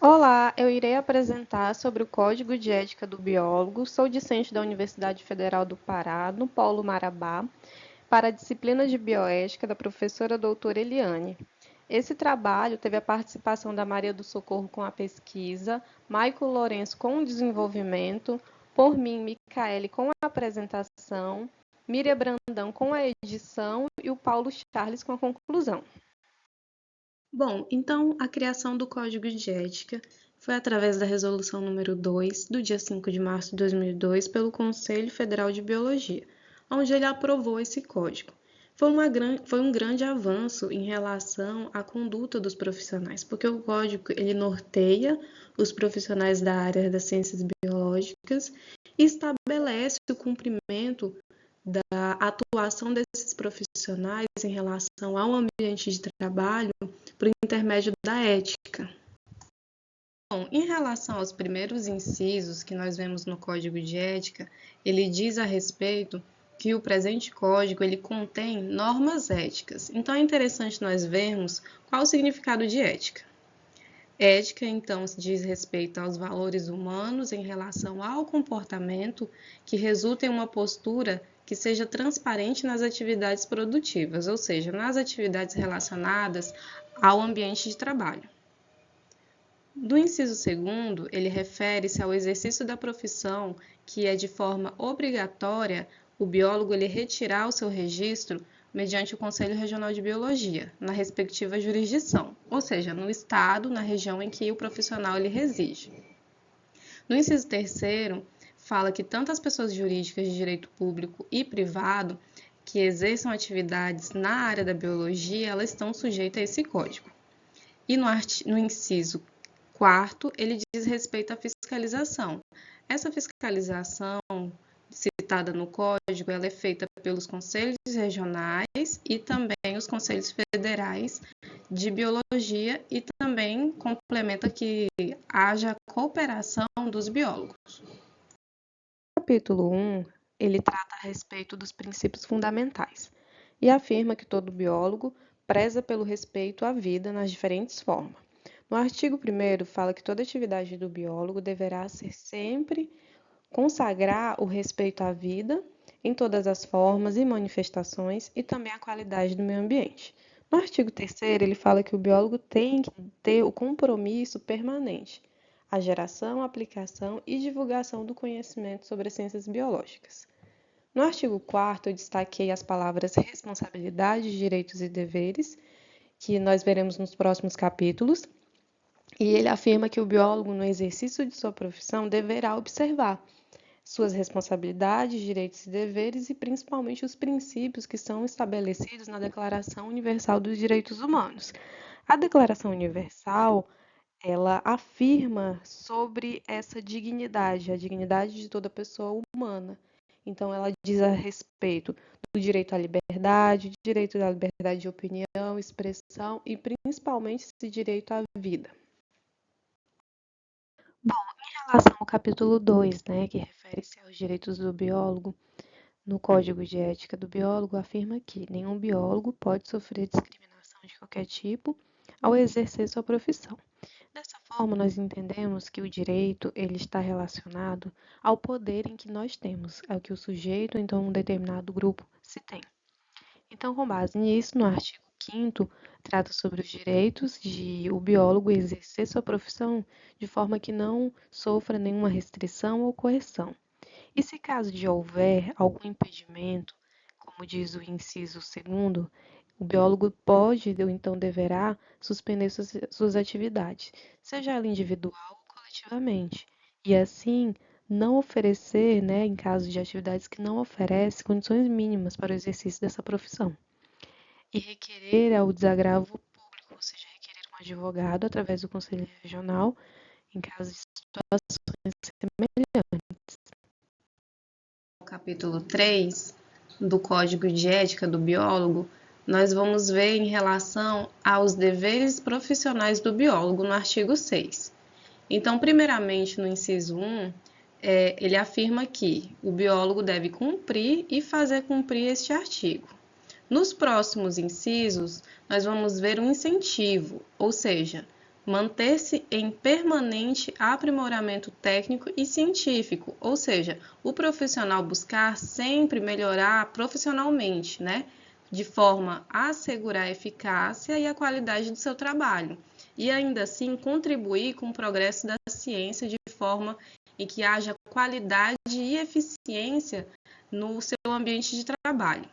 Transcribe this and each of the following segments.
Olá, eu irei apresentar sobre o Código de Ética do Biólogo. Sou discente da Universidade Federal do Pará, no Polo Marabá, para a disciplina de Bioética da professora doutora Eliane. Esse trabalho teve a participação da Maria do Socorro com a pesquisa, Maico Lourenço com o desenvolvimento, por mim, Micaele com a apresentação, Miriam Brandão com a edição e o Paulo Charles com a conclusão. Bom, então a criação do Código de Ética foi através da Resolução número 2, do dia 5 de março de 2002, pelo Conselho Federal de Biologia, onde ele aprovou esse código. Foi um grande avanço em relação à conduta dos profissionais, porque o código ele norteia os profissionais da área das ciências biológicas e estabelece o cumprimento da atuação desses profissionais em relação ao ambiente de trabalho por intermédio da ética. Bom, em relação aos primeiros incisos que nós vemos no Código de Ética, ele diz a respeito que o presente código ele contém normas éticas. Então é interessante nós vermos qual o significado de ética. Ética, então, se diz respeito aos valores humanos em relação ao comportamento que resulta em uma postura que seja transparente nas atividades produtivas, ou seja, nas atividades relacionadas ao ambiente de trabalho. Do inciso 2º, ele refere-se ao exercício da profissão que é de forma obrigatória o biólogo ele retirar o seu registro mediante o Conselho Regional de Biologia, na respectiva jurisdição, ou seja, no estado, na região em que o profissional ele reside. No inciso 3º, fala que tanto as pessoas jurídicas de direito público e privado que exerçam atividades na área da biologia, elas estão sujeitas a esse código. E no inciso 4º, ele diz respeito à fiscalização. Essa fiscalização citada no código, ela é feita pelos conselhos regionais e também os conselhos federais de biologia e também complementa que haja cooperação dos biólogos. O capítulo 1, ele trata a respeito dos princípios fundamentais e afirma que todo biólogo preza pelo respeito à vida nas diferentes formas. No artigo 1º, fala que toda atividade do biólogo deverá ser sempre consagrar o respeito à vida em todas as formas e manifestações e também a qualidade do meio ambiente. No artigo 3º, ele fala que o biólogo tem que ter o compromisso permanente, a geração, aplicação e divulgação do conhecimento sobre as ciências biológicas. No artigo 4º, eu destaquei as palavras responsabilidade, direitos e deveres, que nós veremos nos próximos capítulos, e ele afirma que o biólogo, no exercício de sua profissão, deverá observar suas responsabilidades, direitos e deveres e principalmente os princípios que são estabelecidos na Declaração Universal dos Direitos Humanos. A Declaração Universal, ela afirma sobre essa dignidade, a dignidade de toda pessoa humana. Então, ela diz a respeito do direito à liberdade, direito à liberdade de opinião, expressão e principalmente esse direito à vida. Bom, em relação ao capítulo 2, né, que refere-se aos direitos do biólogo, no Código de Ética do Biólogo afirma que nenhum biólogo pode sofrer discriminação de qualquer tipo ao exercer sua profissão. Dessa forma, nós entendemos que o direito ele está relacionado ao poder em que nós temos, ao que o sujeito, então um determinado grupo, se tem. Então, com base nisso, no artigo 5º, trata sobre os direitos de o biólogo exercer sua profissão de forma que não sofra nenhuma restrição ou coerção. E se caso de houver algum impedimento, como diz o inciso 2º, o biólogo pode ou então deverá suspender suas atividades, seja ela individual ou coletivamente, e assim não oferecer, né, em caso de atividades que não oferecem condições mínimas para o exercício dessa profissão. E requerer ao desagravo público, ou seja, requerer um advogado através do Conselho Regional, em caso de situações semelhantes. No capítulo 3 do Código de Ética do Biólogo, nós vamos ver em relação aos deveres profissionais do biólogo no artigo 6. Então, primeiramente, no inciso 1, ele afirma que o biólogo deve cumprir e fazer cumprir este artigo. Nos próximos incisos, nós vamos ver um incentivo, ou seja, manter-se em permanente aprimoramento técnico e científico, ou seja, o profissional buscar sempre melhorar profissionalmente, né? De forma a assegurar a eficácia e a qualidade do seu trabalho, e ainda assim contribuir com o progresso da ciência de forma em que haja qualidade e eficiência no seu ambiente de trabalho.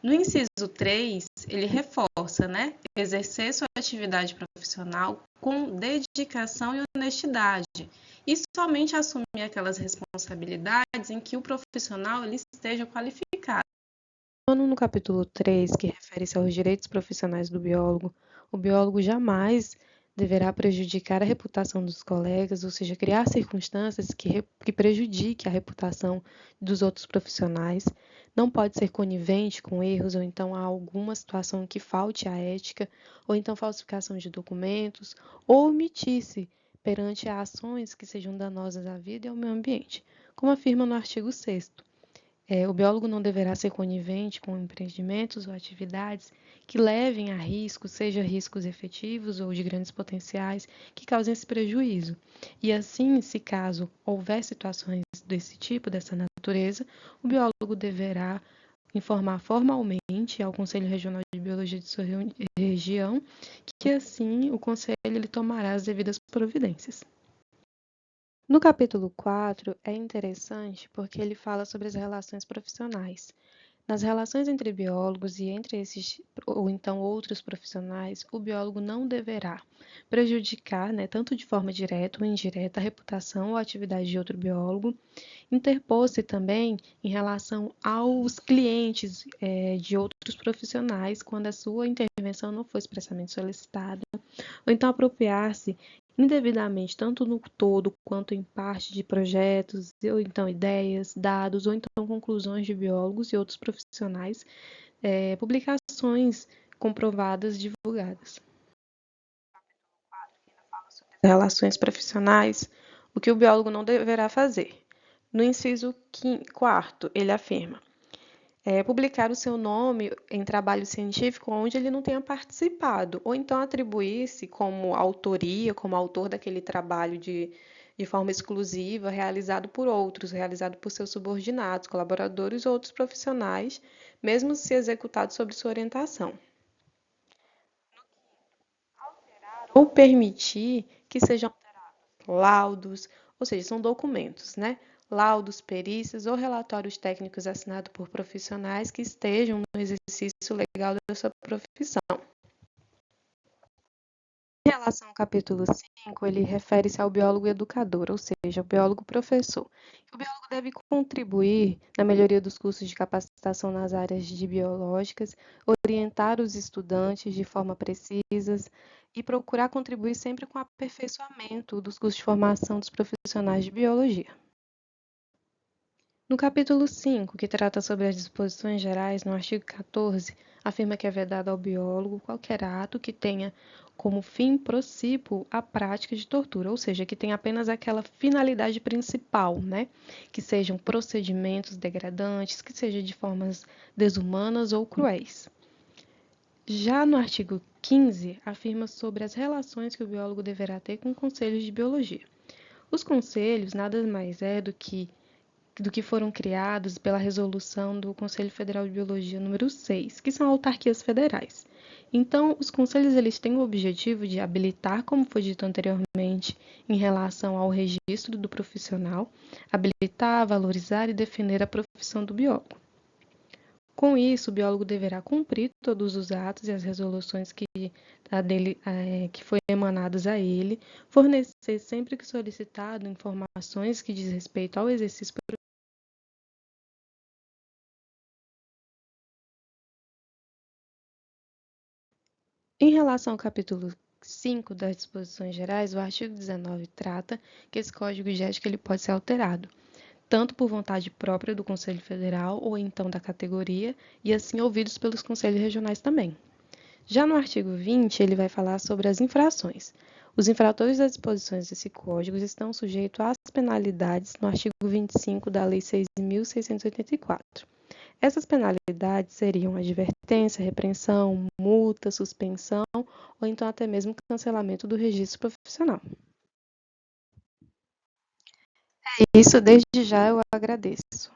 No inciso 3, ele reforça, né? Exercer sua atividade profissional com dedicação e honestidade, e somente assumir aquelas responsabilidades em que o profissional ele esteja qualificado. No capítulo 3, que refere-se aos direitos profissionais do biólogo, o biólogo jamais deverá prejudicar a reputação dos colegas, ou seja, criar circunstâncias que prejudiquem a reputação dos outros profissionais. Não pode ser conivente com erros, ou então há alguma situação em que falte a ética, ou então falsificação de documentos, ou omitir-se perante ações que sejam danosas à vida e ao meio ambiente, como afirma no artigo 6º. O biólogo não deverá ser conivente com empreendimentos ou atividades que levem a riscos, seja riscos efetivos ou de grandes potenciais, que causem esse prejuízo. E assim, se caso houver situações desse tipo, dessa natureza, o biólogo deverá informar formalmente ao Conselho Regional de Biologia de sua região, que assim o Conselho ele tomará as devidas providências. No capítulo 4, é interessante porque ele fala sobre as relações profissionais. Nas relações entre biólogos e entre esses ou então outros profissionais, o biólogo não deverá prejudicar, tanto de forma direta ou indireta, a reputação ou a atividade de outro biólogo, interpor-se também em relação aos clientes de outros profissionais quando a sua intervenção não foi expressamente solicitada, ou então apropriar-se indevidamente, tanto no todo quanto em parte de projetos, ou então ideias, dados, ou então conclusões de biólogos e outros profissionais, publicações comprovadas, divulgadas. Relações profissionais, o que o biólogo não deverá fazer. No inciso 4º, ele afirma publicar o seu nome em trabalho científico onde ele não tenha participado, ou então atribuir-se como autoria, como autor daquele trabalho de forma exclusiva, realizado por outros, realizado por seus subordinados, colaboradores ou outros profissionais, mesmo se executado sob sua orientação. Ou permitir que sejam laudos, ou seja, são documentos, laudos, perícias ou relatórios técnicos assinados por profissionais que estejam no exercício legal da sua profissão. Em relação ao capítulo 5, ele refere-se ao biólogo educador, ou seja, ao biólogo professor. O biólogo deve contribuir na melhoria dos cursos de capacitação nas áreas de biológicas, orientar os estudantes de forma precisa e procurar contribuir sempre com o aperfeiçoamento dos cursos de formação dos profissionais de biologia. No capítulo 5, que trata sobre as disposições gerais, no artigo 14, afirma que é vedado ao biólogo qualquer ato que tenha como fim procípuo a prática de tortura, ou seja, que tenha apenas aquela finalidade principal, que sejam procedimentos degradantes, que seja de formas desumanas ou cruéis. Já no artigo 15, afirma sobre as relações que o biólogo deverá ter com conselhos de biologia. Os conselhos nada mais é do que foram criados pela resolução do Conselho Federal de Biologia número 6, que são autarquias federais. Então, os conselhos eles têm o objetivo de habilitar, como foi dito anteriormente, em relação ao registro do profissional, habilitar, valorizar e defender a profissão do biólogo. Com isso, o biólogo deverá cumprir todos os atos e as resoluções que foram emanadas a ele, fornecer sempre que solicitado informações que diz respeito ao exercício Em relação ao capítulo 5 das disposições gerais, o artigo 19 trata que esse código de ética ele pode ser alterado, tanto por vontade própria do Conselho Federal ou então da categoria, e assim ouvidos pelos conselhos regionais também. Já no artigo 20, ele vai falar sobre as infrações. Os infratores das disposições desse código estão sujeitos às penalidades no artigo 25 da Lei 6.684. Essas penalidades seriam advertência, repreensão, multa, suspensão ou então até mesmo cancelamento do registro profissional. Isso, desde já eu agradeço.